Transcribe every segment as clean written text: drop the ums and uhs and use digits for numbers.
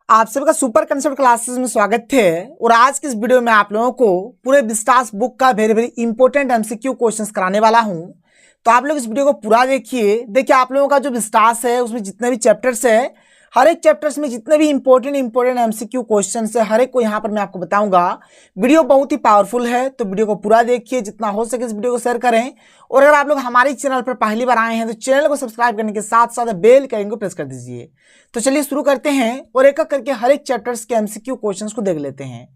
आप सबका super concept classes में स्वागत है। और आज की इस वीडियो में आप लोगों को पूरे विस्तास बुक का very very important MCQ questions कराने वाला हूं। तो आप लोग इस वीडियो को पूरा देखिए आप लोगों का जो विस्तास है उसमें जितने भी चैप्टर्स है, हर एक चैप्टर्स में जितने भी इंपॉर्टेंट एमसीक्यू क्वेश्चंस है, हर एक को यहाँ पर मैं आपको बताऊंगा। वीडियो बहुत ही पावरफुल है, तो वीडियो को पूरा देखिए, जितना हो सके इस वीडियो को शेयर करें। और अगर आप लोग हमारे चैनल पर पहली बार आए हैं तो चैनल को सब्सक्राइब करने के साथ साथ बेल के आइकन को प्रेस कर दीजिए। तो चलिए शुरू करते हैं और एक एक करके हर एक चैप्टर्स के एमसीक्यू क्वेश्चंस को देख लेते हैं।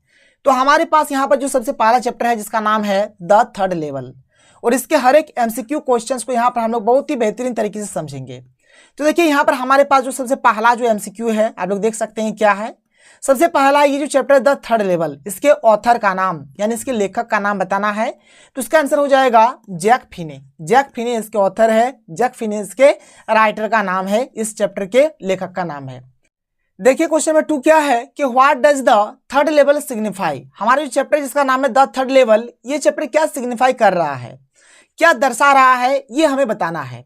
तो हमारे पास यहाँ पर जो सबसे पहला चैप्टर है जिसका नाम है द थर्ड लेवल, और इसके हर एक एमसीक्यू क्वेश्चंस को यहाँ पर हम लोग बहुत ही बेहतरीन तरीके से समझेंगे। तो देखिए यहाँ पर हमारे पास जो सबसे पहला जो एमसीक्यू है आप लोग देख सकते हैं क्या है। सबसे पहला ये जो चैप्टर द थर्ड लेवल, इसके ऑथर का नाम यानी इसके लेखक का नाम बताना है। तो इसका आंसर हो जाएगा जैक फिने। जैक फिने इसके ऑथर है, जैक फिने इसके राइटर का नाम है, इस चैप्टर के लेखक का नाम है। देखिए क्वेश्चन नंबर 2 क्या है कि what does the third level signify. हमारा जो चैप्टर जिसका नाम है द थर्ड लेवल, ये चैप्टर क्या सिग्निफाई कर रहा है, क्या दर्शा रहा है, ये हमें बताना है।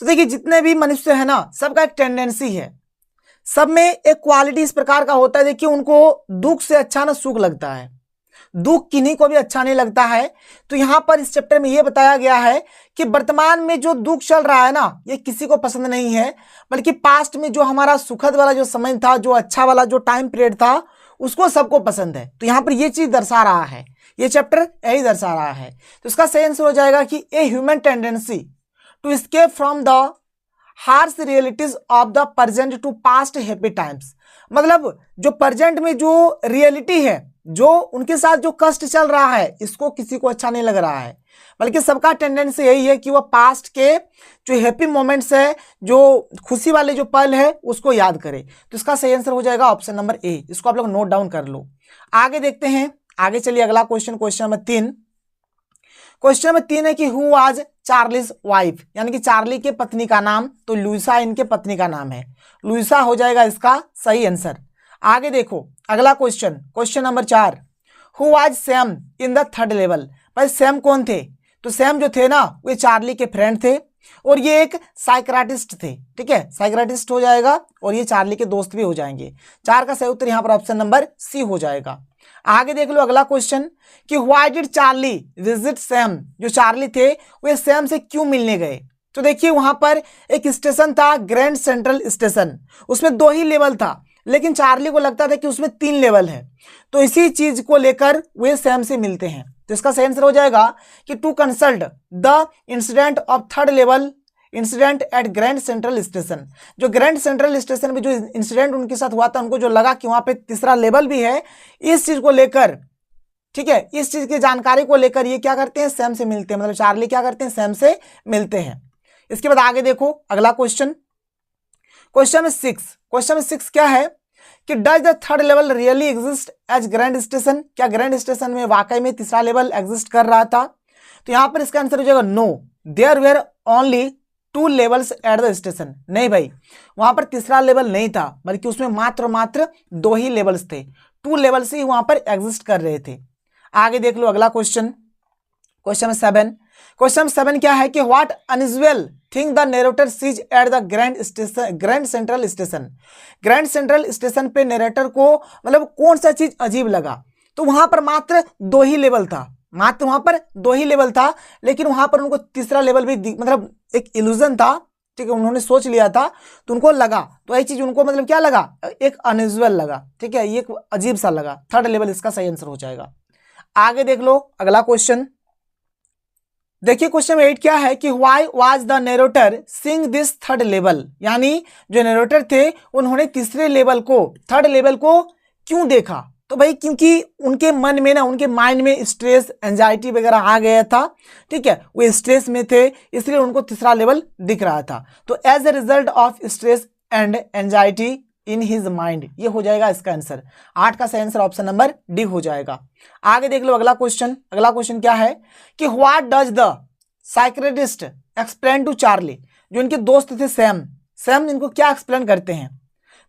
तो देखिए जितने भी मनुष्य है ना, सबका एक टेंडेंसी है, सब में एक क्वालिटी इस प्रकार का होता है। देखिए उनको दुख से अच्छा ना सुख लगता है, दुख किन्हीं को भी अच्छा नहीं लगता है। तो यहाँ पर इस चैप्टर में ये बताया गया है कि वर्तमान में जो दुख चल रहा है ना, ये किसी को पसंद नहीं है, बल्कि पास्ट में जो हमारा सुखद वाला जो समय था, जो अच्छा वाला जो टाइम पीरियड था, उसको सबको पसंद है। तो यहाँ पर ये चीज दर्शा रहा है, ये चैप्टर यही दर्शा रहा है। तो इसका सही आंसर हो जाएगा कि a human tendency to escape from the harsh realities of the present to past happy times। मतलब जो प्रेजेंट में जो रियलिटी है, जो उनके साथ जो कष्ट चल रहा है, इसको किसी को अच्छा नहीं लग रहा है, बल्कि सबका टेंडेंसी यही है कि वह पास्ट के जो हैप्पी मोमेंट्स है, जो खुशी वाले जो पल है, उसको याद करे। तो इसका सही आंसर हो जाएगा ऑप्शन नंबर ए। इसको आप लोग नोट डाउन कर लो। आगे देखते हैं, आगे चलिए अगला question, question number 3। Question number 3 है कि हु वाज चार्लीज वाइफ, यानी कि चार्ली के पत्नी का नाम। तो लुइसा इनके पत्नी का नाम है, लुइसा हो जाएगा इसका सही आंसर। आगे देखो अगला question, question number 4। Who was Sam in the third level. भाई सैम कौन थे? तो सैम जो थे ना, वे चार्ली के फ्रेंड थे और ये एक साइक्राटिस्ट थे। ठीक है, साइक्राटिस्ट हो जाएगा और ये चार्ली के दोस्त भी हो जाएंगे। 4 का सही उत्तर यहाँ पर ऑप्शन नंबर सी हो जाएगा। आगे देख लो अगला क्वेश्चन कि why did Charlie visit Sam. जो चार्ली थे वे सैम से क्यों मिलने गए। तो देखिए वहां पर एक स्टेशन था ग्रैंड सेंट्रल स्टेशन, उसमें 2 ही लेवल था, लेकिन चार्ली को लगता था कि उसमें 3 लेवल है। तो इसी चीज को लेकर वे सैम से मिलते हैं। तो इसका सही आंसर हो जाएगा कि to consult the incident of third level incident at grand central station. जो ग्रैंड सेंट्रल स्टेशन में जो इंसिडेंट उनके साथ हुआ था, उनको जो लगा कि वहां पे तीसरा लेवल भी है, इस चीज को लेकर, ठीक है, इस चीज की जानकारी को लेकर ये क्या करते हैं, सैम से मिलते हैं। मतलब चार्ली क्या करते हैं, सैम से मिलते हैं। इसके बाद आगे देखो अगला क्वेश्चन, क्वेश्चन में 6। क्वेश्चन में 6 क्या है कि does the third level really exist as grand station. क्या ग्रैंड स्टेशन में वाकई में तीसरा लेवल एग्जिस्ट कर रहा था। तो यहां पर इसका आंसर हो जाएगा no, there were only 2 levels at the station. नहीं भाई, वहां पर तीसरा लेवल नहीं था, बल्कि उसमें मात्र 2 ही लेवल्स थे, 2 लेवल्स ही वहां पर एग्जिस्ट कर रहे थे। आगे देख लो अगला क्वेश्चन, क्वेश्चन 7। क्वेश्चन 7 क्या है कि what unusual thing the narrator sees at the grand central station. Grand central station पे नरेटर को मतलब कौन सा चीज अजीब लगा। तो वहां पर मात्र 2 ही लेवल था, मात्र वहां पर 2 ही लेवल था, लेकिन वहां पर उनको तीसरा लेवल भी मतलब एक इल्यूजन था। ठीक है, उन्होंने सोच लिया था तो उनको लगा, तो यही चीज उनको मतलब क्या लगा, एक अनयूजुअल लगा। ठीक है, ये एक अजीब सा लगा। थर्ड लेवल इसका सही आंसर हो जाएगा। आगे देख लो अगला क्वेश्चन, देखिए क्वेश्चन 8 क्या है कि why was the narrator seeing this third level. यानी जो नरेटर थे उन्होंने तीसरे लेवल को, थर्ड लेवल को क्यों देखा। तो भाई क्योंकि उनके मन में ना, उनके माइंड में स्ट्रेस एंजाइटी वगैरह आ गया था। ठीक है, वो स्ट्रेस में थे, इसलिए उनको तीसरा लेवल दिख रहा था। तो as a result of stress and anxiety in his mind, ये हो जाएगा इसका आंसर। 8 का सही आंसर ऑप्शन नंबर डी हो जाएगा। आगे देख लो अगला क्वेश्चन, अगला क्वेश्चन क्या है कि what does the psychiatrist explain to Charlie. जो इनके दोस्त थे सैम इनको क्या एक्सप्लेन करते हैं।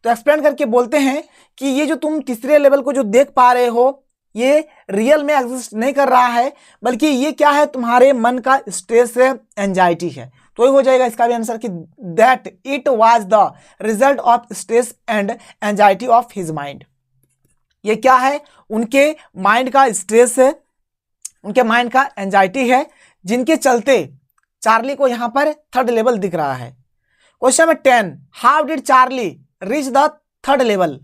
तो एक्सप्लेन करके बोलते हैं कि ये जो तुम तीसरे लेवल को जो देख पा रहे हो, ये रियल में एग्जिस्ट नहीं कर रहा है, बल्कि ये क्या है, तुम्हारे मन का स्ट्रेस है, एंजाइटी है। तो ये हो जाएगा इसका भी आंसर कि that it was the result of stress and anxiety of his mind. ये क्या है, उनके माइंड का स्ट्रेस है, उनके माइंड का एंजाइटी है, जिनके चलते चार्ली को यहां पर थर्ड लेवल दिख रहा है। Question number 10, how did Charlie reach the third level.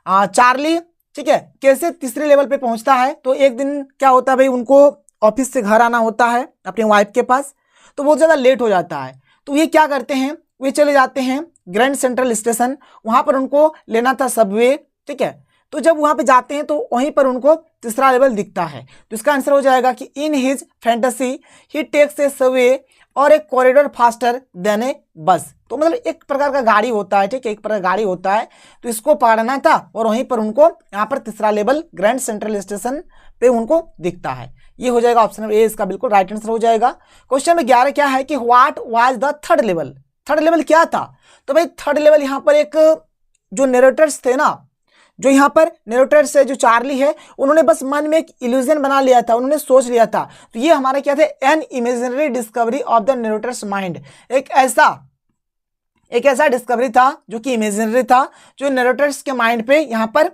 Charlie, ठीक है, कैसे तीसरे लेवल पे पहुंचता है। तो एक दिन क्या होता है भाई, उनको ऑफिस से घर आना होता है अपनी वाइफ के पास, तो बहुत ज़्यादा लेट हो जाता है। तो ये क्या करते हैं, वे चले जाते हैं ग्रैंड सेंट्रल स्टेशन, वहाँ पर उनको लेना था सबवे, ठीक है। तो जब वहाँ पे जाते हैं तो वहीं पर उनको तीसरा लेवल दिखता है। तो इसका आंसर हो जाएगा कि in his fantasy he takes a subway और एक कॉरिडोर फास्टर देन ए बस। तो मतलब एक प्रकार का गाड़ी होता है, ठीक है, एक प्रकार का गाड़ी होता है, तो इसको पकड़ना था और वहीं पर उनको यहाँ पर तीसरा लेवल ग्रैंड सेंट्रल स्टेशन पे उनको दिखता है। ये हो जाएगा ऑप्शन नंबर ए, इसका बिल्कुल राइट आंसर हो जाएगा। क्वेश्चन नंबर 11 क्या है कि what was the third level. Third level क्या था, तो भाई थर्ड लेवल यहाँ पर एक जो नरेटर्स थे ना, जो यहाँ पर नरेटर्स है, जो चार्ली है, उन्होंने बस मन में एक इल्यूजन बना लिया था, उन्होंने सोच लिया था। तो ये हमारा क्या थे, an imaginary discovery of the narrator's mind. एक ऐसा डिस्कवरी था जो कि इमेजिनरी था, जो नरेटर्स के माइंड पे यहाँ पर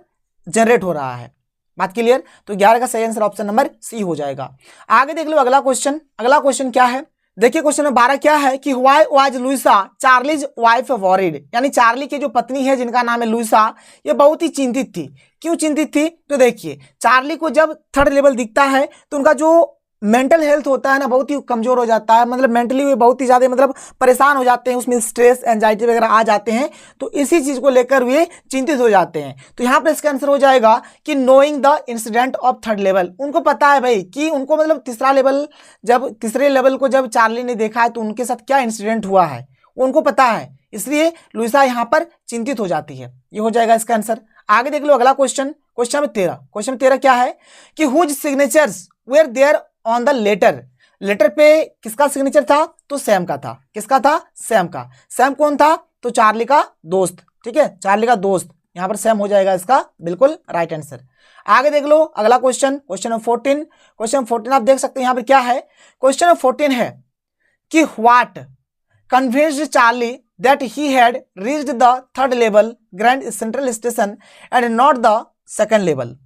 जनरेट हो रहा है। बात क्लियर। तो 11 का सही आंसर ऑप्शन नंबर सी हो जाएगा। आगे देख लो अगला क्वेश्चन। अगला क्वेश्चन क्या है, देखिए क्वेश्चन नंबर 12 क्या है कि why was Louisa Charlie's wife worried. यानी चार्ली की जो पत्नी है जिनका नाम है लुइसा, ये बहुत ही चिंतित थी। क्यों चिंतित थी, तो देखिए चार्ली को जब थर्ड लेवल दिखता है तो उनका जो मेंटल हेल्थ होता है ना, बहुत ही कमजोर हो जाता है। मतलब मेंटली वे बहुत ही ज्यादा मतलब परेशान हो जाते हैं, उसमें स्ट्रेस एंजाइटी वगैरह आ जाते हैं। तो इसी चीज को लेकर वे चिंतित हो जाते हैं। तो यहाँ पर इसका आंसर हो जाएगा कि knowing the incident of third level. उनको पता है भाई कि उनको मतलब तीसरे लेवल को जब चार्ली ने देखा है तो उनके साथ क्या इंसिडेंट हुआ है उनको पता है, इसलिए लुइसा यहाँ पर चिंतित हो जाती है। ये हो जाएगा इसका आंसर। आगे देख लो अगला question, question number 13। Question number 13 क्या है कि whose signatures were there on the letter. Letter पे किसका सिग्नेचर था, तो सैम का था। किसका था, सैम का। सैम कौन था, तो चार्ली का दोस्त, ठीक है, चार्ली का दोस्त। यहां पर सैम हो जाएगा इसका बिल्कुल राइट आंसर। आगे देख लो अगला question, question number 14। Question number 14 आप देख सकते हैं यहां पर क्या है। क्वेश्चन नंबर 14 है कि what convinced Charlie that he had reached the third level grand central station and not the second level.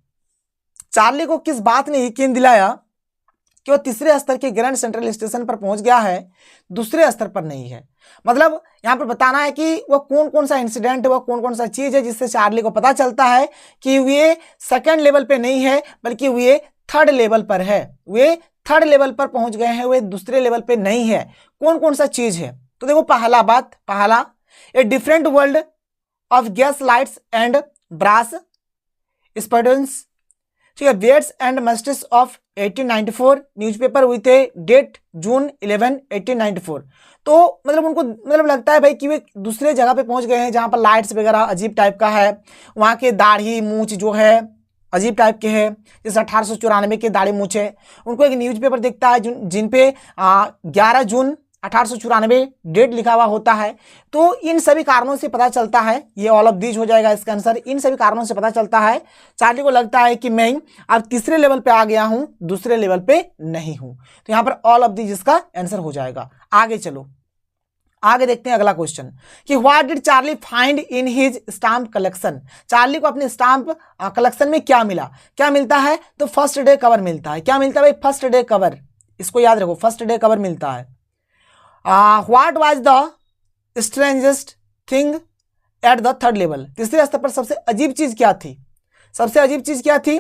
Charlie को किस बात ने यकीन दिलाया कि वो तीसरे स्तर के ग्रैंड सेंट्रल स्टेशन पर पहुंच गया है, दूसरे स्तर पर नहीं है। मतलब यहां पर बताना है कि वह कौन कौन सा इंसिडेंट है, वह कौन कौन सा चीज है जिससे चार्ली को पता चलता है कि वे सेकंड लेवल पे नहीं है बल्कि वे थर्ड लेवल पर है। वे थर्ड लेवल पर पहुंच गए हैं, वे दूसरे लेवल पे नहीं है। कौन कौन सा चीज है, तो देखो पहला a different world of gas lights and brass spittoons, ठीक है, beards and moustaches of 1894 newspaper with a date June 11 1894। तो मतलब उनको मतलब लगता है भाई कि वे दूसरे जगह पे पहुंच गए हैं जहां पर लाइट्स वगैरह अजीब टाइप का है, वहां के दाढ़ी मूछ जो है अजीब टाइप के हैं, जैसे 1894 के दाढ़ी मूछ है। उनको एक न्यूज़पेपर दिखता है जिन पे 11 जून 1894 डेट लिखा हुआ होता है। तो इन सभी कारणों से पता चलता है, ये ऑल ऑफ दीज हो जाएगा इसका आंसर। इन सभी कारणों से पता चलता है चार्ली को लगता है कि मैं अब तीसरे लेवल पे आ गया हूं, दूसरे लेवल पे नहीं हूं। तो यहां पर ऑल ऑफ दीज इसका आंसर हो जाएगा। आगे चलो, आगे देखते हैं अगला क्वेश्चन कि what did Charlie find in his stamp collection. Charlie को अपने स्टाम्प कलेक्शन में क्या मिला, क्या मिलता है, तो फर्स्ट डे कवर मिलता है। क्या मिलता है भाई, फर्स्ट डे कवर, इसको याद रखो, फर्स्ट डे कवर मिलता है। What was the strangest thing at the third level. तीसरे स्तर पर सबसे अजीब चीज क्या थी, सबसे अजीब चीज क्या थी,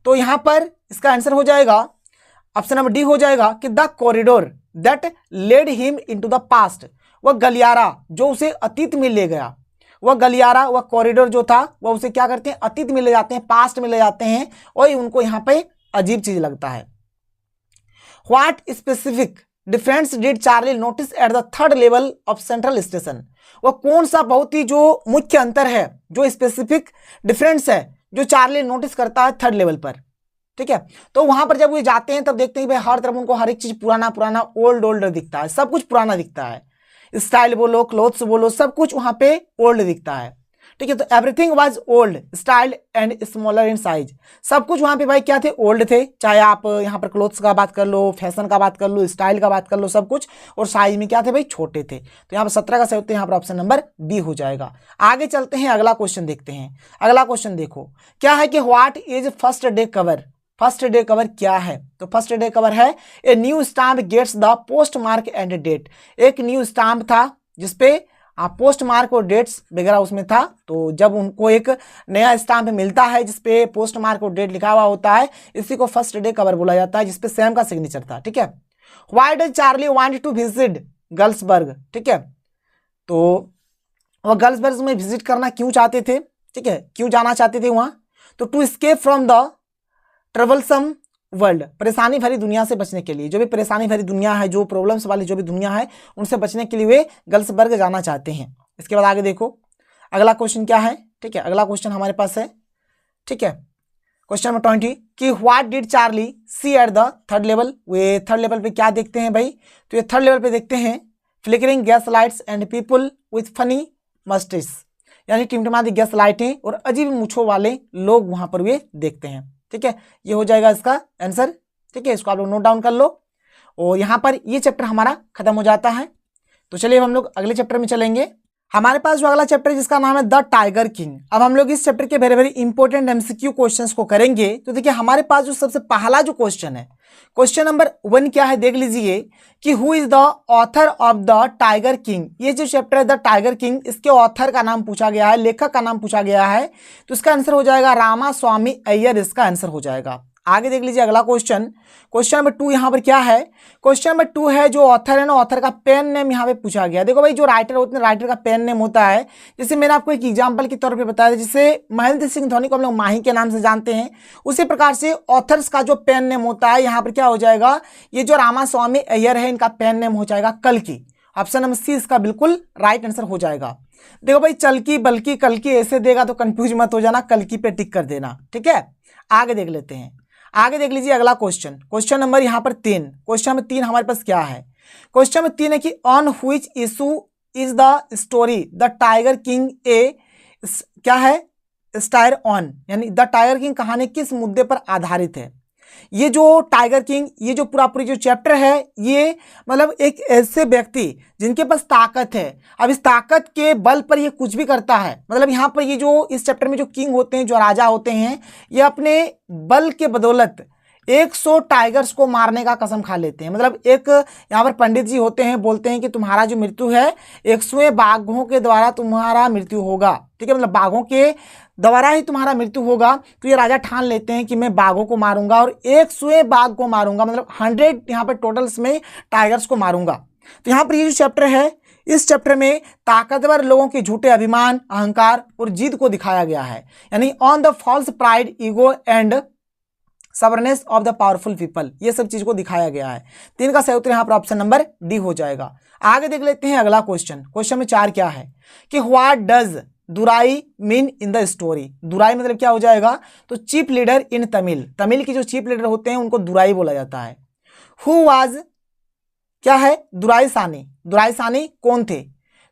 तो यहां पर इसका आंसर हो जाएगा ऑप्शन नंबर डी हो जाएगा कि the corridor that led him into the past. वह गलियारा जो उसे अतीत में ले गया, वह गलियारा, वह कॉरिडोर जो था वह उसे क्या करते हैं, अतीत में ले जाते हैं, पास्ट में ले जाते हैं, और उनको यहां पे अजीब चीज लगता है। What specific difference did Charlie notice eight the third level of central station. वह कौन सा बहुत ही जो मुख्य अंतर है, जो स्पेसिफिक डिफरेंस है जो चार्ली नोटिस करता है थर्ड लेवल पर, ठीक है। तो वहां पर जब वे जाते हैं तब देखते हैं भाई हर तरफ उनको हर एक चीज पुराना पुराना ओल्ड दिखता है, सब कुछ पुराना दिखता है। स्टाइल बोलो, क्लोथ्स बोलो, सब कुछ वहां पे ओल्ड दिखता है, ठीक है। तो everything was old, styled and smaller in size. सब कुछ वहां पे भाई क्या थे, ओल्ड थे। चाहे आप यहाँ पर क्लोथ्स का बात कर लो, फैशन का बात कर लो, स्टाइल का बात कर लो, सब कुछ, और साइज में क्या थे भाई, छोटे थे। तो यहाँ पर 17 का सही उत्तर यहाँ पर ऑप्शन नंबर बी हो जाएगा। आगे चलते हैं, अगला क्वेश्चन देखते हैं। अगला क्वेश्चन देखो क्या है कि what is first day cover. First day cover क्या है, तो फर्स्ट डे कवर है a new stamp gets the post mark and date. एक न्यू स्टाम्प था जिसपे पोस्ट मार्क और डेट्स वगैरह उसमें था। तो जब उनको एक नया स्टाम्प मिलता है जिसपे पोस्ट मार्क और डेट लिखा हुआ होता है, इसी को फर्स्ट डे कवर बोला जाता है, जिसपे सैम का सिग्नेचर था। ठीक है। Why does Charlie want to visit Galesburg. ठीक है। तो वह गर्ल्सबर्ग में विजिट करना क्यों चाहते थे, ठीक है, क्यों जाना चाहते थे वहां, तो to escape from the troublesome world, परेशानी भरी दुनिया से बचने के लिए। जो भी परेशानी भरी दुनिया है, जो प्रॉब्लम्स वाली जो भी दुनिया है, उनसे बचने के लिए वे गर्ल्सबर्ग जाना चाहते हैं। इसके बाद आगे देखो अगला क्वेश्चन क्या है। ठीक है, अगला क्वेश्चन हमारे पास है, ठीक है, क्वेश्चन नंबर 20 कि what did Charlie see at the third level. वे थर्ड लेवल पे क्या देखते हैं भाई, तो ये थर्ड लेवल पे देखते हैं flickering gas lights and people with funny moustaches, यानी टिमटिमाती गैस लाइटें और अजीब मूछों वाले लोग वहां पर वे देखते हैं। ठीक है, ये हो जाएगा इसका आंसर। ठीक है, इसको आप लोग नोट डाउन कर लो। और यहाँ पर ये चैप्टर हमारा खत्म हो जाता है। तो चलिए हम लोग अगले चैप्टर में चलेंगे। हमारे पास जो अगला चैप्टर है जिसका नाम है द टाइगर किंग। अब हम लोग इस चैप्टर के very very important MCQ questions को करेंगे। तो देखिए हमारे पास जो सबसे पहला जो क्वेश्चन है, क्वेश्चन नंबर 1 क्या है, देख लीजिए कि who is the author of the tiger king. ये जो चैप्टर है द टाइगर किंग, इसके ऑथर का नाम पूछा गया है, लेखक का नाम पूछा गया है। तो इसका आंसर हो जाएगा रामास्वामी अय्यर, इसका आंसर हो जाएगा। आगे देख लीजिए अगला क्वेश्चन, क्वेश्चन नंबर 2 यहाँ पर क्या है, क्वेश्चन नंबर 2 है जो ऑथर है ना, ऑथर का पेन नेम यहाँ पे पूछा गया। देखो भाई जो राइटर होते हैं, राइटर का पेन नेम होता है, जैसे मैंने आपको एक एग्जांपल के तौर पे बताया था, जिसे महेंद्र सिंह धोनी को हम लोग माही के नाम से जानते हैं, उसी प्रकार से ऑथर्स का जो पेन नेम होता है, यहाँ पर क्या हो जाएगा, ये जो रामास्वामी अय्यर है, इनका पेन नेम हो जाएगा कल्कि। ऑप्शन नंबर सी इसका बिल्कुल राइट आंसर हो जाएगा। देखो भाई चलकी बल्कि कल्कि ऐसे देगा तो कंफ्यूज मत हो जाना, कल्कि पे टिक कर देना। ठीक है, आगे देख लेते हैं। आगे देख लीजिए अगला क्वेश्चन, क्वेश्चन नंबर यहाँ पर 3। क्वेश्चन नंबर 3 हमारे पास क्या है, क्वेश्चन नंबर 3 है कि on which issue is the story the tiger king a क्या है स्टायर ऑन, यानी द टाइगर किंग कहानी किस मुद्दे पर आधारित है। ये जो टाइगर किंग, ये जो पूरी जो चैप्टर है, ये मतलब एक ऐसे व्यक्ति जिनके पास ताकत है, अब इस ताकत के बल पर ये कुछ भी करता है। मतलब यहाँ पर ये जो इस चैप्टर में जो किंग होते हैं, जो राजा होते हैं, ये अपने बल के बदौलत 100 टाइगर्स को मारने का कसम खा लेते हैं। मतलब एक यहाँ पर पंडित जी होते हैं, बोलते हैं कि तुम्हारा जो मृत्यु है 100 बाघों के द्वारा तुम्हारा मृत्यु होगा। ठीक है, मतलब बाघों के द्वारा ही तुम्हारा मृत्यु होगा। तो ये राजा ठान लेते हैं कि मैं बाघों को मारूंगा और 100 बाघ को मारूंगा, मतलब 100 यहाँ पर टोटल्स में टाइगर्स को मारूंगा। तो यहाँ पर ये जो चैप्टर है, इस चैप्टर में ताकतवर लोगों के झूठे अभिमान, अहंकार और जिद को दिखाया गया है, यानी on the false pride, ego and stubbornness of the powerful people, ये सब चीज को दिखाया गया है। 3 का सही उत्तर यहाँ पर ऑप्शन नंबर डी हो जाएगा। आगे देख लेते हैं अगला क्वेश्चन, क्वेश्चन में 4 क्या है कि what does Durai mean in the story. Durai मतलब क्या हो जाएगा, तो chief leader in Tamil, Tamil की जो चीफ लीडर होते हैं उनको दुराई बोला जाता है। हु वाज क्या है दुराई सानी, दुराई सानी कौन थे,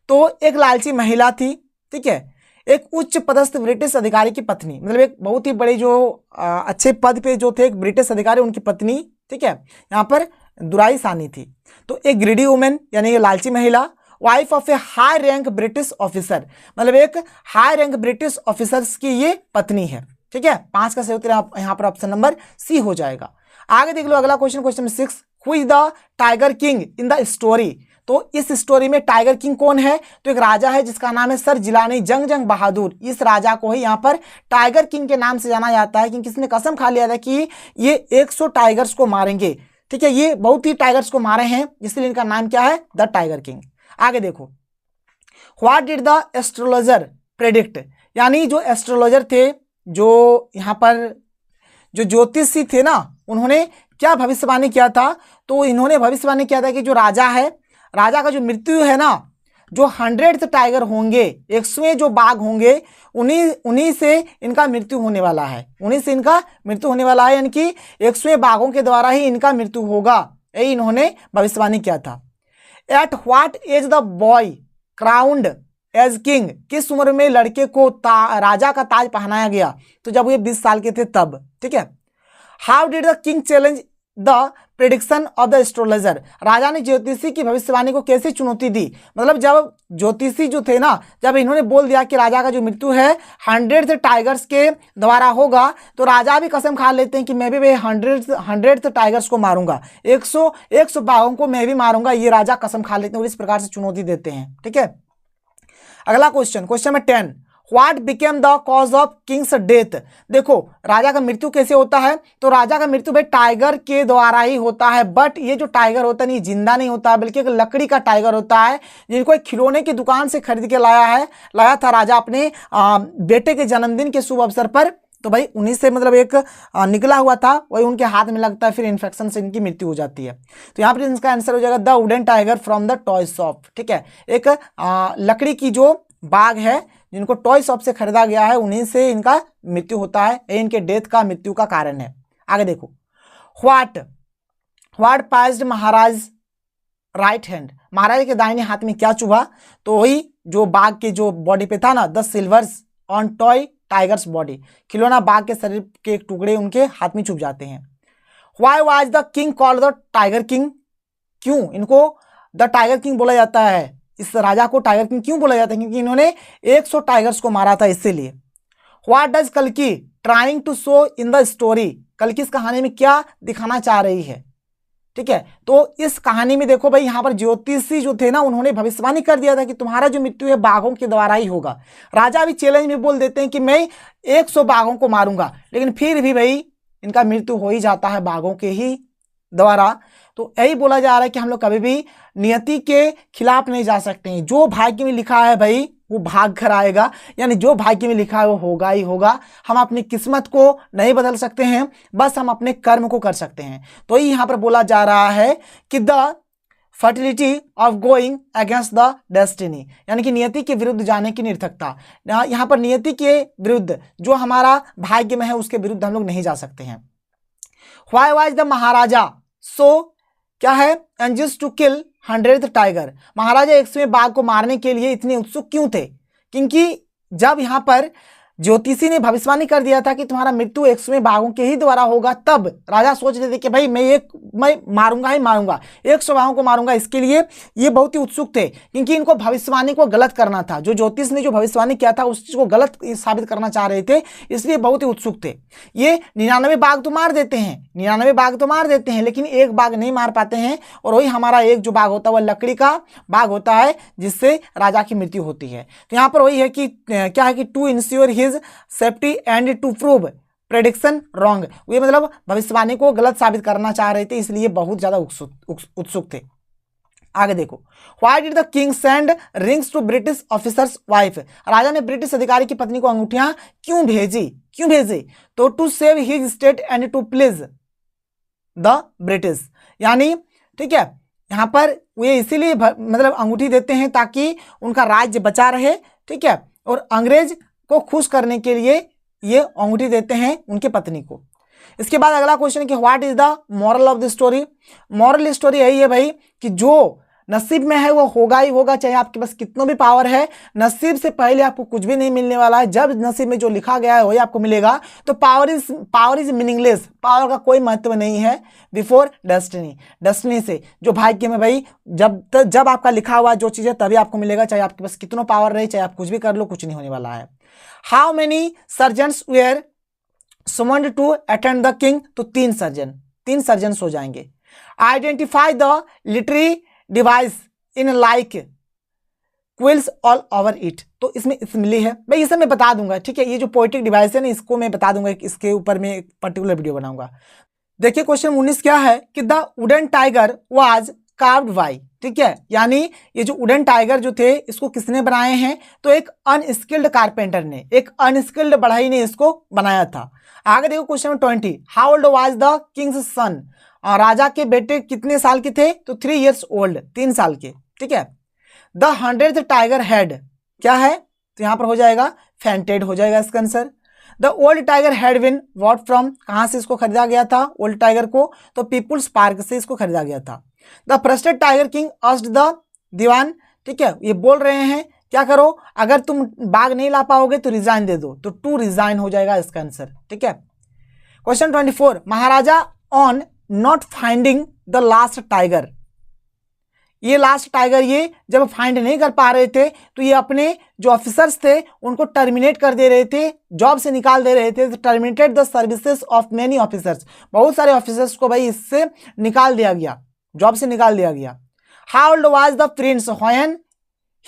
तो एक लालची महिला थी। ठीक है, एक उच्च पदस्थ ब्रिटिश अधिकारी की पत्नी, मतलब एक बहुत ही बड़े जो अच्छे पद पे जो थे एक ब्रिटिश अधिकारी, उनकी पत्नी। ठीक है, यहाँ पर दुराई सानी थी। तो एक ग्रीडी वुमेन यानी ये लालची महिला, wife of A high rank British officer, मतलब एक हाई रैंक ब्रिटिश ऑफिसर्स की ये पत्नी है। ठीक है, 5 का सही उत्तर यहाँ पर ऑप्शन नंबर सी हो जाएगा। आगे देख लो अगला question, question 6 who is the tiger king in the story. तो इस स्टोरी में टाइगर किंग कौन है, तो एक राजा है जिसका नाम है सर जिलानी जंग बहादुर। इस राजा को ही यहाँ पर टाइगर किंग के नाम से जाना जाता है, क्योंकि इसने कसम खा लिया था कि ये 100 टाइगर्स को मारेंगे। ठीक है, ये बहुत ही टाइगर्स को मारे हैं, इसलिए इनका नाम क्या है, द टाइगर किंग। आगे देखो, what did the astrologer predict, यानी जो एस्ट्रोलॉजर थे, जो यहाँ पर जो ज्योतिषी थे ना, उन्होंने क्या भविष्यवाणी किया था, तो इन्होंने भविष्यवाणी किया था कि जो राजा है, राजा का जो मृत्यु है ना, जो 100 टाइगर होंगे, 100 जो बाघ होंगे, उन्हीं से इनका मृत्यु होने वाला है, उन्हीं से इनका मृत्यु होने वाला है, यानी कि 100 बाघों के द्वारा ही इनका मृत्यु होगा, यही इन्होंने भविष्यवाणी किया था। At what age the boy crowned as king, किस उम्र में लड़के को राजा का ताज पहनाया गया? तो जब ये 20 साल के थे तब, ठीक है। How did the king challenge the prediction of the astrologer, राजा ने ज्योतिषी की भविष्यवाणी को कैसे चुनौती दी? मतलब जब ज्योतिषी जो थे ना, जब इन्होंने बोल दिया कि राजा का जो मृत्यु है 100 टाइगर्स के द्वारा होगा, तो राजा भी कसम खा लेते हैं कि मैं भी 100 टाइगर्स को मारूंगा, 100 बाघों को मैं भी मारूंगा, ये राजा कसम खा लेते हैं और इस प्रकार से चुनौती देते हैं, ठीक है। अगला question number 10, what became the cause of Kings death? देखो राजा का मृत्यु कैसे होता है? तो राजा का मृत्यु भाई टाइगर के द्वारा ही होता है, बट ये जो टाइगर होता है नहीं, जिंदा नहीं होता है, बल्कि एक लकड़ी का टाइगर होता है, जिनको एक खिलौने की दुकान से खरीद के लाया था राजा अपने बेटे के जन्मदिन के शुभ अवसर पर। तो भाई उन्हीं से मतलब एक निकला हुआ था, वही उनके हाथ में लगता है, फिर इन्फेक्शन से इनकी मृत्यु हो जाती है। तो यहाँ पर इसका आंसर हो जाएगा the wooden tiger from the toy shop, ठीक है। एक लकड़ी की जो बाघ है जिनको टॉय शॉप से खरीदा गया है, उन्हीं से इनका मृत्यु होता है, ये इनके डेथ का मृत्यु का कारण है। आगे देखो, what passed Maharaj right hand, महाराज के दाहिने हाथ में क्या चुभा? तो वही जो बाघ के जो बॉडी पे था ना, the silvers on toy tigers body, खिलौना बाघ के शरीर के एक टुकड़े उनके हाथ में चुभ जाते हैं। Why was the king called the tiger king, क्यों इनको द टाइगर किंग बोला जाता है? इस राजा को टाइगर किंग क्यों बोला जाता है? क्योंकि इन्होंने 100 टाइगर्स को मारा था, इसीलिए। व्हाट डज कल्कि trying to show in the story, कल्कि इस कहानी में क्या दिखाना चाह रही है, ठीक है। तो इस कहानी में देखो भाई, यहाँ पर ज्योतिषी जो थे ना, उन्होंने भविष्यवाणी कर दिया था कि तुम्हारा जो मृत्यु है बाघों के द्वारा ही होगा। राजा भी चैलेंज में बोल देते हैं कि मैं 100 बाघों को मारूंगा, लेकिन फिर भी भाई इनका मृत्यु हो ही जाता है बाघों के ही द्वारा। तो यही बोला जा रहा है कि हम लोग कभी भी नियति के खिलाफ नहीं जा सकते हैं। जो भाग्य में लिखा है भाई वो भाग कर आएगा, यानी जो भाग्य में लिखा है वो होगा ही होगा। हम अपनी किस्मत को नहीं बदल सकते हैं, बस हम अपने कर्म को कर सकते हैं। तो यहाँ पर बोला जा रहा है कि the fertility of going against the destiny, यानी कि नियति के विरुद्ध जाने की निरर्थकता। यहाँ पर नियति के विरुद्ध, जो हमारा भाग्य में है उसके विरुद्ध हम लोग नहीं जा सकते हैं। व्हाई वाज द महाराजा सो क्या है anxious to kill 100th tiger, महाराजा 100वें बाघ को मारने के लिए इतने उत्सुक क्यों थे? क्योंकि जब यहाँ पर ज्योतिषी ने भविष्यवाणी कर दिया था कि तुम्हारा मृत्यु 100वें बाघों के ही द्वारा होगा, तब राजा सोच रहे थे कि भाई मैं मारूंगा ही मारूंगा, 100 बाघों को मारूंगा। इसके लिए ये बहुत ही उत्सुक थे, क्योंकि इनको भविष्यवाणी को गलत करना था। जो ज्योतिष ने जो भविष्यवाणी किया था उस चीज को गलत साबित करना चाह रहे थे, इसलिए बहुत ही उत्सुक थे। ये 99 बाघ तो मार देते हैं, 99 बाघ तो मार देते हैं, लेकिन एक बाघ नहीं मार पाते हैं। और वही हमारा एक जो बाघ होता है वह लकड़ी का बाघ होता है, जिससे राजा की मृत्यु होती है। तो यहाँ पर वही है कि क्या है कि to ensure safety and to prove prediction wrong, ये मतलब भविष्यवाणी को गलत साबित करना चाह रहे थे, इसलिए बहुत ज्यादा उत्सुक थे। आगे देखो, why did the king send rings to British officers wife, राजा ने ब्रिटिश अधिकारी की पत्नी को अंगूठियां क्यों भेजी? तो to save his state and to please the British, यानी ठीक है, यहाँ पर ये इसीलिए मतलब अंगूठी देते हैं ताकि उनका राज्य बचा रहे, ठीक है, और अंग्रेज को खुश करने के लिए ये अंगूठी देते हैं उनके पत्नी को। इसके बाद अगला क्वेश्चन है कि what is the moral of the story, moral story यही है भाई कि जो नसीब में है वो होगा ही होगा, चाहे आपके पास कितना भी पावर है, नसीब से पहले आपको कुछ भी नहीं मिलने वाला है। जब नसीब में जो लिखा गया है वही आपको मिलेगा। तो पावर इज मीनिंगलेस, पावर का कोई महत्व नहीं है बिफोर डेस्टिनी से, जो भाग्य में भाई जब आपका लिखा हुआ जो चीज़ है तभी आपको मिलेगा, चाहे आपके पास कितना पावर रहे, चाहे आप कुछ भी कर लो, कुछ नहीं होने वाला है। How many surgeons were summoned to attend the king, तो 3 सर्जन हो जाएंगे। Identify the literary device in like quills all over it, तो इसमें स्मिली है भाई, ये सब मैं बता दूंगा, ठीक है। ये जो पोएटिक डिवाइस है ना, इसको मैं बता दूंगा, इसके ऊपर मैं एक पर्टिकुलर वीडियो बनाऊंगा। देखिए क्वेश्चन 19 क्या है कि the wooden tiger was carved by, ठीक है, यानी ये जो वुडन टाइगर जो थे इसको किसने बनाए हैं? तो एक अनस्किल्ड कारपेंटर ने, एक अनस्किल्ड बढ़ई ने इसको बनाया था। आगे देखो question 20, how old was the king's son, राजा के बेटे कितने साल के थे? तो 3 years ओल्ड, 3 साल के, ठीक है। द 100th टाइगर हेड क्या है? तो यहां पर हो जाएगा फेंटेड हो जाएगा इसका आंसर। The old tiger had been bought from, कहां से इसको खरीदा गया था ओल्ड टाइगर को? तो पीपुल्स पार्क से इसको खरीदा गया था। The frustrated tiger king asked the dewan, ठीक है, ये बोल रहे हैं क्या करो, अगर तुम बाघ नहीं ला पाओगे तो रिजाइन दे दो, तो टू रिजाइन हो जाएगा इसका आंसर। ठीक है। Question 24, Maharaja on not finding the last tiger. ये लास्ट टाइगर ये जब फाइंड नहीं कर पा रहे थे तो ये अपने जो ऑफिसर्स थे उनको टर्मिनेट कर दे रहे थे, जॉब से निकाल दे रहे थे। Terminated the services of many officers, बहुत सारे ऑफिसर्स को भाई इससे निकाल दिया गया, जॉब से निकाल दिया गया। How old was the Prince when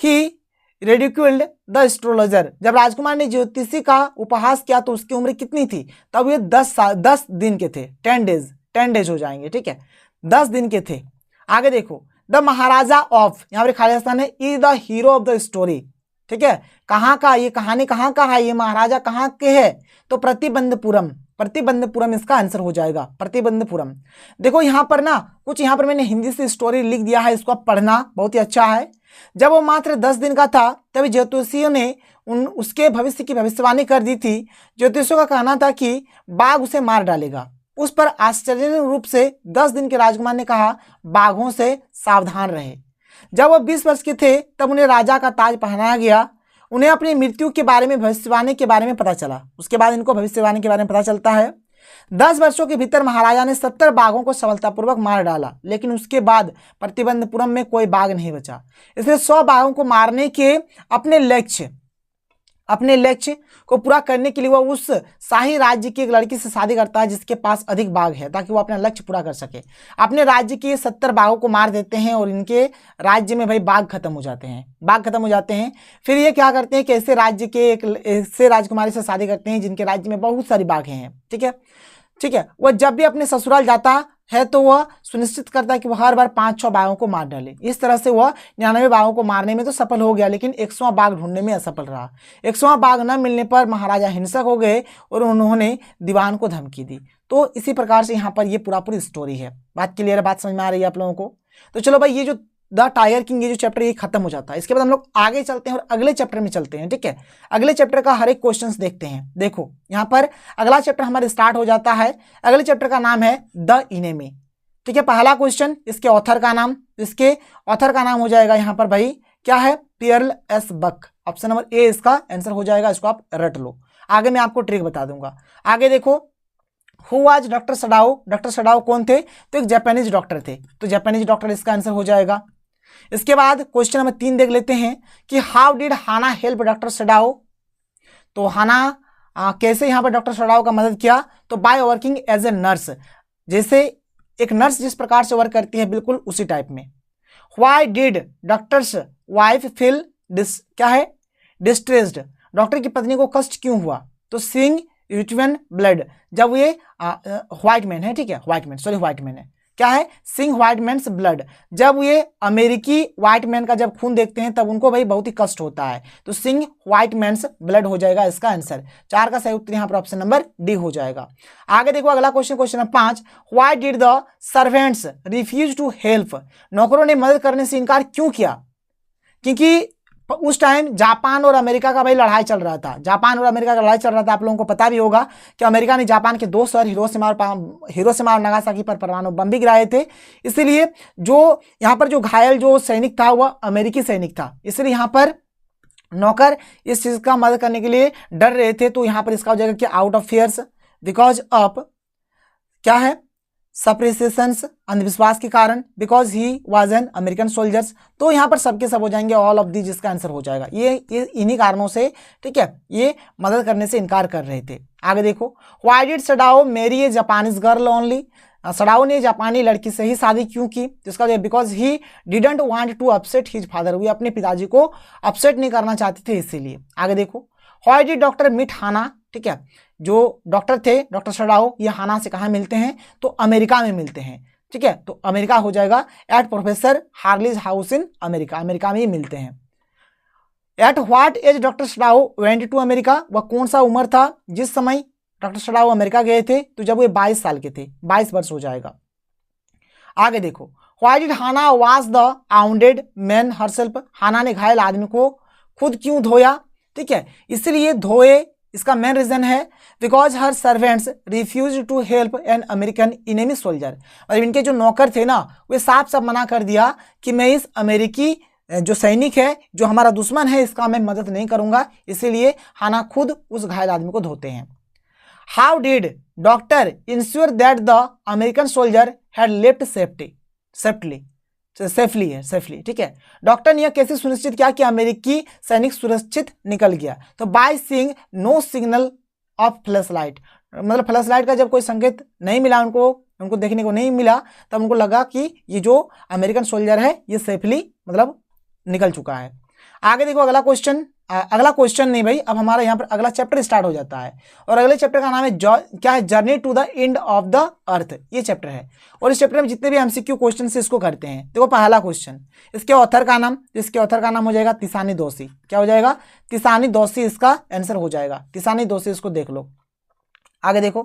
he ridiculed the astrologer. जब राजकुमार ने ज्योतिषी का उपहास किया तो उसकी उम्र कितनी थी? तब ये 10 दिन के थे, 10 डेज हो जाएंगे। ठीक है, 10 दिन के थे। आगे देखो, द महाराजा ऑफ, यहाँ पर खाली स्थान है, is the hero of the story. ठीक है, कहाँ का, ये कहानी कहाँ का है, ये महाराजा कहाँ के है? तो प्रतिबंधपुरम, प्रतिबंधपुरम इसका आंसर हो जाएगा, प्रतिबंधपुरम। देखो यहाँ पर ना कुछ, यहाँ पर मैंने हिंदी से स्टोरी लिख दिया है, इसको आप पढ़ना, बहुत ही अच्छा है। जब वो मात्र 10 दिन का था तभी ज्योतिषियों ने उसके भविष्य की भविष्यवाणी कर दी थी। ज्योतिषियों का कहना था कि बाघ उसे मार डालेगा। उस पर आश्चर्य रूप से 10 दिन के राजकुमार ने कहा, बाघों से सावधान रहे। जब वो 20 वर्ष के थे तब उन्हें राजा का ताज पहनाया गया। उन्हें अपनी मृत्यु के बारे में, भविष्यवाणी के बारे में पता चला। उसके बाद इनको भविष्यवाणी के बारे में पता चलता है। 10 वर्षों के भीतर महाराजा ने 70 बाघों को सफलतापूर्वक मार डाला, लेकिन उसके बाद प्रतिबंधपुरम में कोई बाघ नहीं बचा। इसलिए 100 बाघों को मारने के अपने लक्ष्य को पूरा करने के लिए वह उस शाही राज्य की एक लड़की से शादी करता है जिसके पास अधिक बाघ है, ताकि वो अपना लक्ष्य पूरा कर सके। अपने राज्य के 70 बाघों को मार देते हैं और इनके राज्य में भाई बाघ खत्म हो जाते हैं, बाघ खत्म हो जाते हैं। फिर ये क्या करते हैं कि ऐसे राज्य के एक ऐसे राजकुमारी से शादी करते हैं जिनके राज्य में बहुत सारी बाघें हैं। ठीक है, वह जब भी अपने ससुराल जाता है तो वह सुनिश्चित करता है कि वह हर बार 5-6 बाघों को मार डाले। इस तरह से वह 99 बाघों को मारने में तो सफल हो गया, लेकिन 100वां बाघ ढूंढने में असफल रहा। 100वां बाघ न मिलने पर महाराजा हिंसक हो गए और उन्होंने दीवान को धमकी दी। तो इसी प्रकार से यहाँ पर ये पूरी स्टोरी है। बात क्लियर है, बात समझ में आ रही है आप लोगों को? तो चलो भाई, ये जो द टाइगर किंग ये जो चैप्टर ये खत्म हो जाता है। इसके बाद हम लोग आगे चलते हैं और अगले चैप्टर में चलते हैं। ठीक है, अगले चैप्टर का हर एक क्वेश्चंस देखते हैं। देखो यहाँ पर अगला चैप्टर हमारे स्टार्ट हो जाता है। अगले चैप्टर का नाम है द इनेमी। ठीक है, पहला क्वेश्चन, इसके ऑथर का नाम, इसके ऑथर का नाम हो जाएगा यहाँ पर भाई क्या है? Pearl S Buck. Option number A इसका आंसर हो जाएगा, इसको आप रट लो। आगे मैं आपको ट्रिक बता दूंगा। आगे देखो, who was doctor Sadao. Doctor Sadao कौन थे? तो एक जापानीज डॉक्टर थे, तो जापानीज डॉक्टर इसका आंसर हो जाएगा। इसके बाद क्वेश्चन नंबर 3 देख लेते हैं कि how did Hana help doctor Sadao. तो हाना कैसे यहाँ पर डॉक्टर सडाओ का मदद किया? तो by working as a nurse, जैसे एक नर्स जिस प्रकार से वर्क करती है बिल्कुल उसी टाइप में। Why did doctors wife feel distressed. Doctor की पत्नी को कष्ट क्यों हुआ? तो सीइंग ह्यूमन ब्लड, जब ये व्हाइट मैन है, ठीक है, व्हाइट मैन है, क्या है? सीइंग व्हाइट मैन्स ब्लड, जब ये अमेरिकी व्हाइट मैन का जब खून देखते हैं तब उनको भाई बहुत ही कष्ट होता है। तो सीइंग व्हाइट मैन्स ब्लड हो जाएगा इसका आंसर। 4 का सही उत्तर यहाँ पर ऑप्शन नंबर डी हो जाएगा। आगे देखो अगला question, question number 5, why did the servants refuse to help. नौकरों ने मदद करने से इनकार क्यों किया? क्योंकि उस टाइम जापान और अमेरिका का भाई लड़ाई चल रहा था। जापान और अमेरिका का लड़ाई चल रहा था। आप लोगों को पता भी होगा कि अमेरिका ने जापान के 2 शहर हिरोशिमा और नागासाकी पर परमाणु बम भी गिराए थे। इसलिए जो यहाँ पर जो घायल जो सैनिक था वह अमेरिकी सैनिक था, इसलिए यहाँ पर नौकर इस चीज का मदद करने के लिए डर रहे थे। तो यहाँ पर इसका हो जाएगा कि out of fears, because of क्या है? सप्रेसेशंस, अंधविश्वास के कारण, because he was an American soldiers. तो यहाँ पर सबके सब हो जाएंगे, ऑल ऑफ दी, जिसका आंसर हो जाएगा। ये इन्हीं कारणों से, ठीक है, ये मदद करने से इनकार कर रहे थे। आगे देखो, why did Sadao marry a Japanese girl only. Sadao ने जापानी लड़की से ही शादी क्यों की? जिसका because he didn't want to upset his father. वे अपने पिताजी को अपसेट नहीं करना चाहते थे, इसीलिए। आगे देखो, व्हाई डिड डॉक्टर मीट हाना। ठीक है, जो डॉक्टर थे डॉक्टर सडाओ, ये हाना से कहाँ मिलते हैं? तो अमेरिका में मिलते हैं। ठीक है, तो अमेरिका हो जाएगा, at professor Harley's house in America, America में ही मिलते हैं। At what age doctor Sadao went to America. वह कौन सा उम्र था जिस समय डॉक्टर सडाओ अमेरिका गए थे? तो जब वे 22 साल के थे, 22 वर्ष हो जाएगा। आगे देखो, why did Hana wash the wounded man herself. Hana ने घायल आदमी को खुद क्यों धोया? ठीक है, इसलिए धोए, इसका मेन रीजन है because her servants refuse to help an American enemy soldier. और इनके जो नौकर थे ना, वे साफ साफ मना कर दिया कि मैं इस अमेरिकी जो सैनिक है, जो हमारा दुश्मन है, इसका मैं मदद नहीं करूंगा, इसीलिए हाना खुद उस घायल आदमी को धोते हैं। How did doctor ensure that the American soldier had left safely, ठीक है। डॉक्टर ने यह कैसे सुनिश्चित किया कि अमेरिकी सैनिक सुरक्षित निकल गया? तो by seeing no signal of flash light, मतलब फ्लैश लाइट का जब कोई संकेत नहीं मिला, उनको देखने को नहीं मिला, तब उनको लगा कि ये जो अमेरिकन सोल्जर है ये सेफली मतलब निकल चुका है। आगे देखो अगला क्वेश्चन नहीं भाई, अब हमारा यहाँ पर अगला चैप्टर स्टार्ट हो जाता है, और अगले चैप्टर का नाम है क्या है? Journey to the end of the earth, ये चैप्टर है। और इस चैप्टर में जितने भी एमसीक्यू क्वेश्चन से इसको करते हैं। देखो पहला क्वेश्चन, इसके ऑथर का नाम हो जाएगा तिसानी दोषी। क्या हो जाएगा? तिसानी दोषी इसका आंसर हो जाएगा। तिसानी दोषी, इसको देख लो। आगे देखो,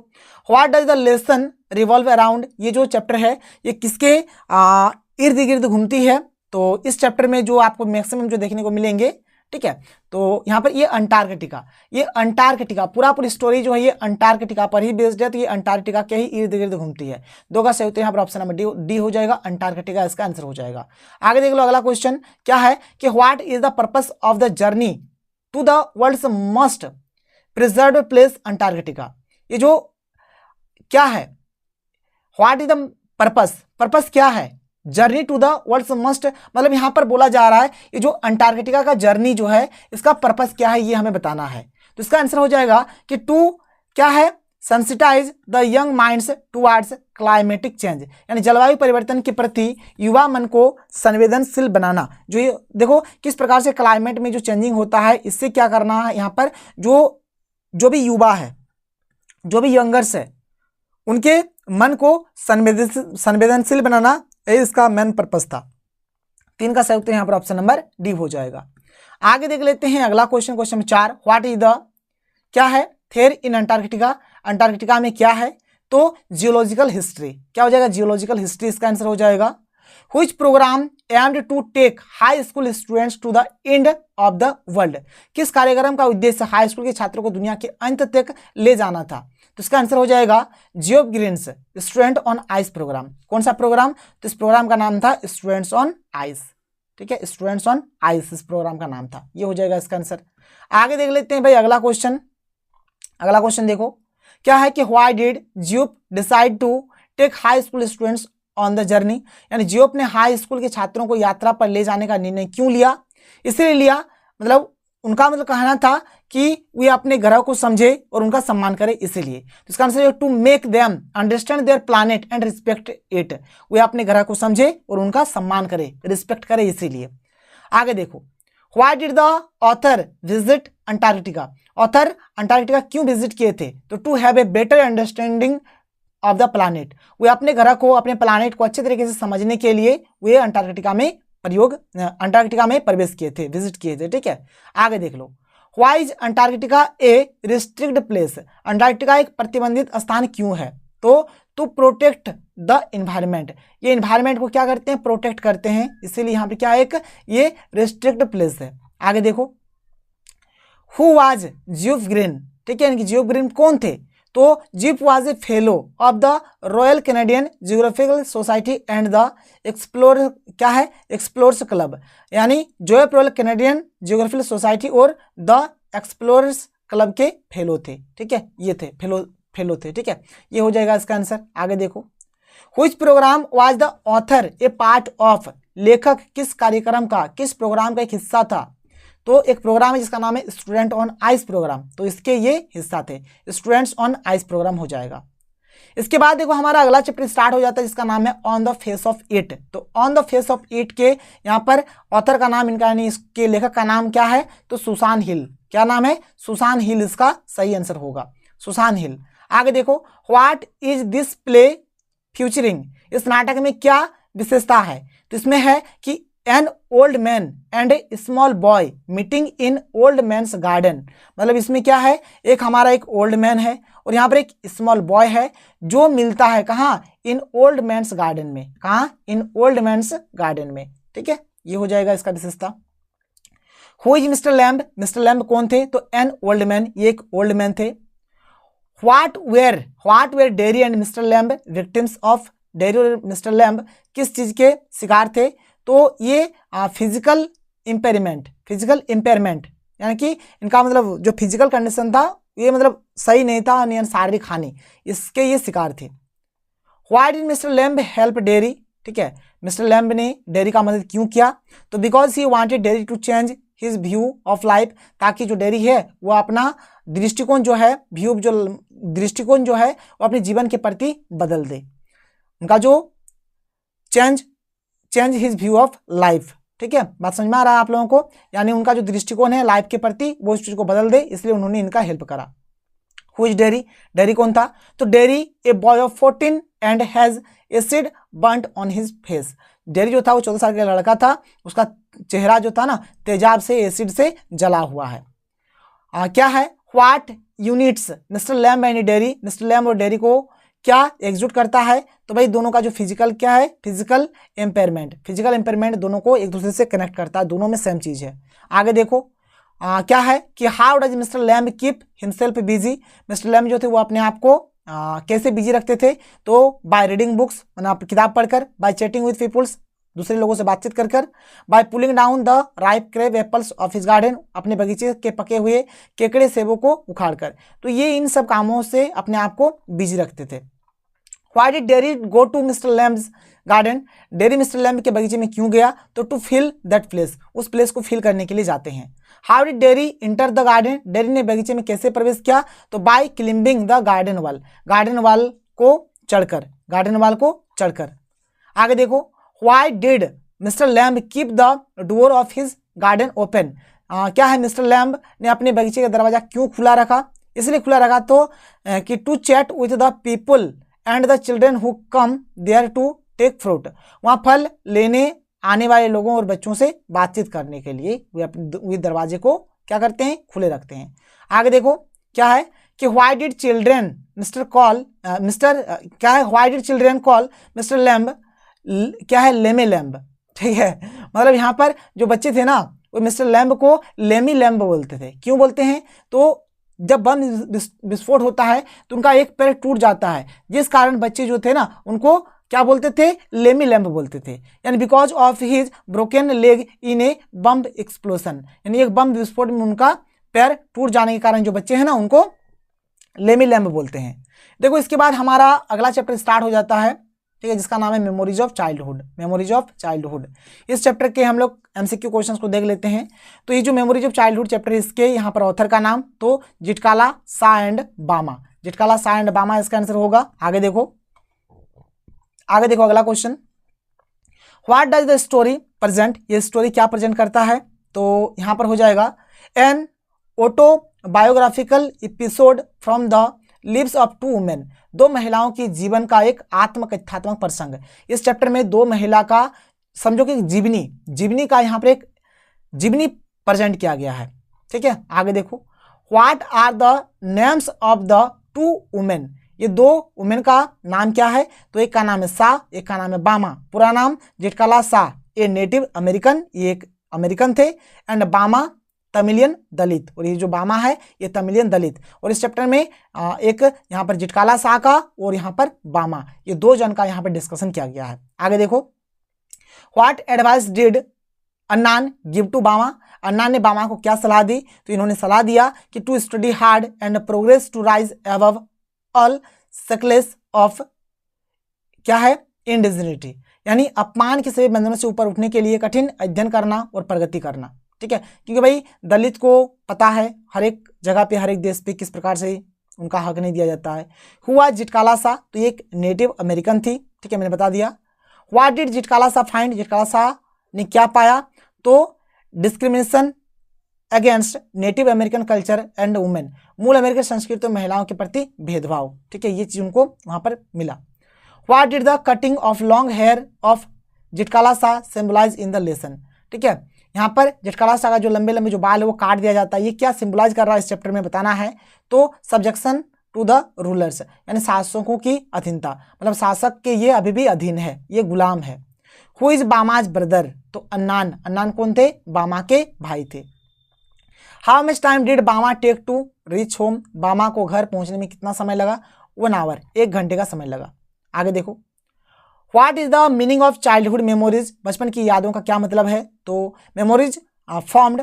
what does the lesson revolve around, ये जो चैप्टर है ये किसके इर्द गिर्द घूमती है? तो इस चैप्टर में जो आपको मैक्सिमम जो देखने को मिलेंगे, ठीक है, तो यहाँ पर ये अंटार्कटिका पूरी स्टोरी जो है ये अंटार्कटिका पर ही बेस्ड है, तो ये अंटार्कटिका के ही इर्द गिर्द घूमती है। दो का सही उत्तर यहाँ पर ऑप्शन नंबर डी हो जाएगा, अंटार्कटिका इसका आंसर हो जाएगा। आगे देख लो अगला क्वेश्चन क्या है कि what is the purpose of the journey to the world's most preserved place Antarctica? ये जो क्या है, व्हाट इज द पर्पस क्या है? Journey to the world's must, मतलब यहां पर बोला जा रहा है ये जो अंटार्कटिका का जर्नी जो है इसका पर्पस क्या है, ये हमें बताना है। तो इसका आंसर हो जाएगा कि टू क्या है? Sensitize the young minds towards climatic change, यानी जलवायु परिवर्तन के प्रति युवा मन को संवेदनशील बनाना। जो ये देखो किस प्रकार से क्लाइमेट में जो चेंजिंग होता है, इससे क्या करना है, यहाँ पर जो भी युवा है, जो भी यंगर्स है, उनके मन को संवेदनशील बनाना, ये इसका मेन पर्पस था। 3 का सही उत्तर यहाँ पर ऑप्शन नंबर डी हो जाएगा। आगे देख लेते हैं अगला question number 4, what is the क्या है? थेर इन अंटार्कटिका, अंटार्कटिका में क्या है? तो जियोलॉजिकल हिस्ट्री। क्या हो जाएगा? जियोलॉजिकल हिस्ट्री इसका आंसर हो जाएगा। Which programme aimed to take high school students to the end of the world, किस कार्यक्रम का उद्देश्य हाई स्कूल के छात्रों को दुनिया के अंत तक ले जाना था? तो इसका आंसर हो जाएगा Geoff Green's student on ice programme. कौन सा प्रोग्राम? तो इस प्रोग्राम का नाम था स्टूडेंट्स ऑन आइस, ठीक है, स्टूडेंट्स ऑन आइस इस प्रोग्राम का नाम था। ये हो जाएगा इसका आंसर। आगे देख लेते हैं भाई अगला क्वेश्चन देखो क्या है कि why did Geoff decide to take high school students on the journey, यानी जियोफ ने हाई स्कूल के छात्रों को यात्रा पर ले जाने का निर्णय क्यों लिया? इसलिए लिया मतलब उनका मतलब कहना था कि वे अपने ग्रह को समझे और उनका सम्मान करें, इसीलिए। तो इसका आंसर है to make them understand their planet and respect it, वे अपने ग्रह को समझे और उनका सम्मान करे, रिस्पेक्ट करे, इसीलिए। आगे देखो, why did the author visit Antarctica, author Antarctica क्यों विजिट किए थे? तो to have a better understanding of the planet, वे अपने ग्रह को, अपने प्लैनेट को अच्छे तरीके से समझने के लिए वे अंटार्कटिका में प्रवेश किए थे, विजिट किए थे, ठीक है। आगे देख लो, why is Antarctica a restrict place, Antarctica एक प्रतिबंधित स्थान क्यों है? तो टू प्रोटेक्ट द इन्वायरमेंट, ये इन्वायरमेंट को क्या करते हैं? प्रोटेक्ट करते हैं, इसीलिए यहाँ पे क्या एक ये रिस्ट्रिक्ट प्लेस है। आगे देखो, हु वाज जियोफ ग्रीन, ठीक है, इनकी जियोफ ग्रीन कौन थे? तो Geoff was a fellow of the royal Canadian geographical society and the explorers club, यानी जोएफ रॉयल कैनेडियन जियोग्राफिकल सोसाइटी और द एक्सप्लोरर्स क्लब के फेलो थे, ठीक है, ये थे फेलो थे, ठीक है, ये हो जाएगा इसका आंसर। आगे देखो, which programme was the author a part of, लेखक किस कार्यक्रम का, किस प्रोग्राम का एक हिस्सा था? तो एक प्रोग्राम है जिसका नाम है स्टूडेंट ऑन आइस प्रोग्राम, तो इसके ये हिस्सा थे, स्टूडेंट्स ऑन आइस प्रोग्राम हो जाएगा। इसके बाद देखो हमारा अगला चैप्टर स्टार्ट हो जाता है जिसका नाम है on the face of it. तो on the face of it के यहाँ पर ऑथर का नाम इनका यानी इसके लेखक का नाम क्या है? तो सुसान हिल। क्या नाम है? सुसान हिल इसका सही आंसर होगा, सुसान हिल। आगे देखो, व्हाट इज दिस प्ले फ्यूचरिंग, इस नाटक में क्या विशेषता है? तो इसमें है कि an old man and a small boy meeting in old man's garden, मतलब इसमें क्या है? एक हमारा एक ओल्ड मैन है और यहाँ पर एक स्मॉल बॉय है जो मिलता है कहाँ? इन ओल्ड मैन्स गार्डन में। कहाँ? इन ओल्ड मैन्स गार्डन में, ठीक है, ये हो जाएगा इसका विशेषता। Who is Mr Lamb, Mr Lamb कौन थे? तो एन ओल्ड मैन, ये एक ओल्ड मैन थे। What were Derry and Mr Lamb victims of, Derry और मिस्टर लैम्ब किस चीज के शिकार थे? तो ये फिजिकल इम्पेयरमेंट यानी कि इनका मतलब जो फिजिकल कंडीशन था ये मतलब सही नहीं था, यानी शारीरिक हानि, इसके ये शिकार थे। Why did mister lamb help dairy, ठीक है, मिस्टर लैम्ब ने डेयरी का मदद क्यों किया? तो because he wanted Derry to change his view of life, ताकि जो डेयरी है वो अपना दृष्टिकोण जो है, दृष्टिकोण जो है वो अपने जीवन के प्रति बदल दे, उनका जो change his view of life, ठीक है, बात समझ में आ रहा है आप लोगों को, यानी उनका जो दृष्टिकोण है लाइफ के प्रति वो उस चीज को बदल दे, इसलिए उन्होंने इनका हेल्प करा। हु इज डेयरी, डेयरी कौन था? तो dairy a boy of 14 and has acid burnt on his face, dairy जो था वो 14 साल का लड़का था, उसका चेहरा जो था ना तेजाब से, एसिड से जला हुआ है। क्या है? What units mister lamb and dairy, Mr lamb और डेयरी को क्या एकजुट करता है? तो भाई दोनों का जो फिजिकल क्या है, फिजिकल एम्पेयरमेंट दोनों को एक दूसरे से कनेक्ट करता है, दोनों में सेम चीज है। आगे देखो क्या है कि how does mister lamb keep himself busy, mister lamb जो थे वो अपने आप को कैसे बिजी रखते थे? तो बाय रीडिंग बुक्स, मतलब किताब पढ़कर, बाय चैटिंग विद पीपुल्स, दूसरे लोगों से बातचीत कर कर, by pulling down the ripe crab apples of his garden, अपने बगीचे के पके हुए केकड़े सेबों को उखाड़ कर, तो ये इन सब कामों से अपने आप को बिजी रखते थे। Why did Derry go to Mr Lamb's garden, Derry Mr Lamb के बगीचे में क्यों गया? तो टू फिल दैट प्लेस, उस प्लेस को फिल करने के लिए जाते हैं। How did Derry enter the garden, Derry ने बगीचे में कैसे प्रवेश किया? तो बाय क्लिम्बिंग द गार्डन वाल को चढ़कर, आगे देखो why did mister lamb keep the door of his garden open, क्या है, मिस्टर लैम्ब ने अपने बगीचे का दरवाजा क्यों खुला रखा? इसलिए खुला रखा तो कि to chat with the people and the children who come there to take fruit, वहाँ फल लेने आने वाले लोगों और बच्चों से बातचीत करने के लिए वे अपने दरवाजे को क्या करते हैं, खुले रखते हैं। आगे देखो क्या है कि why did children call mister lamb, क्या है, लेमी लैम्ब, ठीक है, मतलब यहाँ पर जो बच्चे थे ना वो मिस्टर लैम्ब को लेमी लैम्ब बोलते थे। क्यों बोलते हैं? तो जब बम विस्फोट होता है तो उनका एक पैर टूट जाता है, जिस कारण बच्चे जो थे ना उनको क्या बोलते थे, लेमी लैम्ब बोलते थे, यानी because of his broken leg in A bomb explosion, यानी एक बम विस्फोट में उनका पैर टूट जाने के कारण जो बच्चे हैं ना उनको लेमी लैम्ब बोलते हैं। देखो इसके बाद हमारा अगला चैप्टर स्टार्ट हो जाता है, ठीक है, जिसका नाम है मेमोरीज ऑफ चाइल्डहुड। इस चैप्टर के हम लोग एमसीक्यू क्वेश्चंस को देख लेते हैं। तो ये जो मेमोरीज ऑफ चाइल्डहुड चैप्टर, इसके यहाँ पर ऑथर का नाम तो जिटकाला सा एंड बामा इसका आंसर होगा। आगे देखो अगला question, what does the story present, ये स्टोरी क्या प्रेजेंट करता है? तो यहाँ पर हो जाएगा an autobiographical episode from the lives of two women, दो महिलाओं की जीवन का एक आत्मकथात्मक प्रसंग। इस चैप्टर में दो महिला का, समझो कि जीवनी का यहाँ पर एक जीवनी प्रेजेंट किया गया है, ठीक है। आगे देखो what are the names of the two women, ये दो वुमेन का नाम क्या है? तो एक का नाम है सा, एक का नाम है बामा। पूरा नाम जिटकाला सा, ये नेटिव अमेरिकन, ये एक अमेरिकन थे, एंड बामा तमिलियन दलित, और ये जो बामा है ये तमिलियन दलित। और इस चैप्टर में एक यहाँ पर जिटकाला सा का और यहाँ पर बामा, ये दो जन का यहाँ पर डिस्कशन किया गया है। आगे देखो what advice did Annan give to Bama, Annan ने बामा को क्या सलाह दी? तो इन्होंने सलाह दिया कि to study hard and progress to rise above all shackles of, क्या है, इंडिजिनिटी, यानी अपमान के सभी बंधनों से ऊपर उठने के लिए कठिन अध्ययन करना और प्रगति करना, ठीक है, क्योंकि भाई दलित को पता है हर एक जगह पे, हर एक देश पे किस प्रकार से उनका हक नहीं दिया जाता है। हुआ जिटकाला सा, तो ये एक नेटिव अमेरिकन थी, ठीक है, मैंने बता दिया। व्हाट डिड जिटकाला सा फाइंड, जिटकाला सा ने क्या पाया? तो discrimination against native American culture and women, मूल अमेरिकन संस्कृति और महिलाओं के प्रति भेदभाव, ठीक है, ये चीज उनको वहां पर मिला। What did the cutting of long hair of Zitkala Sa symbolize in the lesson, ठीक है, यहाँ पर जिटकाला सा का जो लंबे लंबे जो बाल है वो काट दिया जाता है, ये क्या सिंबलाइज कर रहा है इस चैप्टर में बताना है। तो सब्जेक्शन टू द रूलर्स, यानी शासकों की अधीनता, मतलब शासक के ये अभी भी अधीन है, ये गुलाम है। हु इज बामाज ब्रदर, तो अन्नान कौन थे? बामा के भाई थे। हाउ मच टाइम डिड बामा टेक टू रीच होम, बामा को घर पहुंचने में कितना समय लगा? 1 आवर, 1 घंटे का समय लगा। आगे देखो what is the meaning of childhood memories, बचपन की यादों का क्या मतलब है? तो memories formed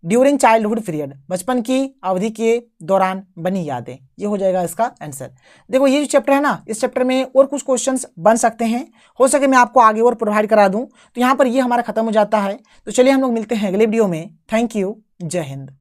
during childhood period, बचपन की अवधि के दौरान बनी यादें, ये हो जाएगा इसका आंसर। देखो ये जो चैप्टर है ना, इस चैप्टर में और कुछ क्वेश्चंस बन सकते हैं, हो सके मैं आपको आगे और प्रोवाइड करा दूं। तो यहाँ पर ये हमारा खत्म हो जाता है। तो चलिए हम लोग मिलते हैं अगले वीडियो में। थैंक यू, जय हिंद।